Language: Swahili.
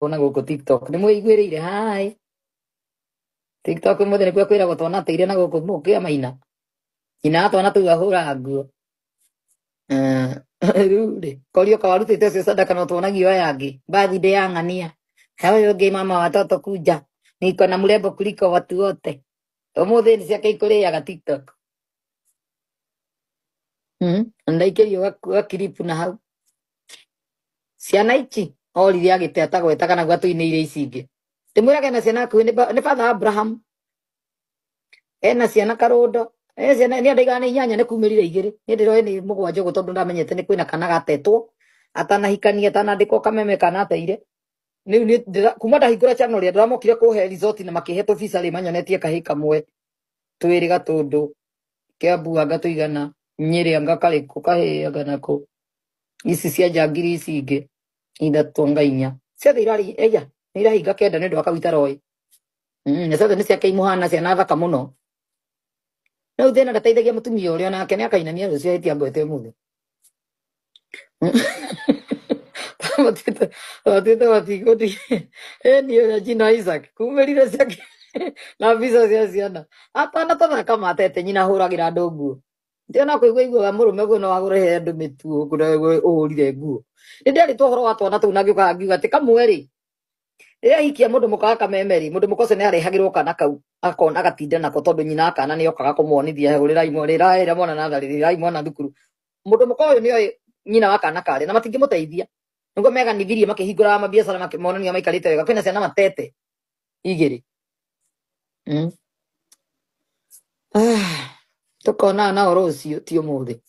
na guku TikTok ni muiguiriire hai TikTok mothe ni kwiragwo twana teire na guku mukia maina ina twana tu ahura nguo rudi korio kawarutite cio sadaka no twanagio yangi birthday ya ng'ania hayo ngi mama watoto kuja niko na mrembo kuliko watu wote umuthi ni ciake ikuriaga TikTok ndaikirio gakiripu na hau ciana ici orire agite atagwetaga na gwatuinire ici ingi ndimwiraga na ciana aku ni father Abraham ena ciana karundo ciana ni andaiga ni 8 ni kumirire 2 ni ndiroe ni 7 gutondu ndamenyete ni kwina kana gatetwo atanahikania atanandikwo kameme kana ateire ni kuma ndahingura channel ya ndamokire kuhe resort na makihetwo visa ri manyonetie kahi kamwe twiri gatundu Kiambu anga tuigana Nyeri anga kariku kahi anga nako ici cia njangiri ici ingi ithatu anga 4 ciothe irari eja irahinga kenda ni ndu akawita roi na ciothe ni ciake imuhana ciana thaka muno no thina ndateithagia mutumia uria nake ni akainania rucio hitia ngwete muthe watite watigodi ni ya jina Isaac kumerire ciake na visa cia ciana atana tathaka matete nyina huragira ndungu ndiona kuigua murume gwe no agure andu mituo kuna urire nguo ndari tuhoro wa twana tu nagio kangiuga ati kamweri hikia mundu mukaga kamemeri mundu mukose ni arehagirwo kana kau akona agatinda nako tondu nyina akana ni okaga kumuonithia hegurira ira mwana na tharira mwana thukuru mundu mukoyo ni nyina wa kana kare na matingimuteithia ngo mega nivirie makihingura mabiacara makimonania maikarite wega kwina ciana matete igiri tukona na orocio ti umuthi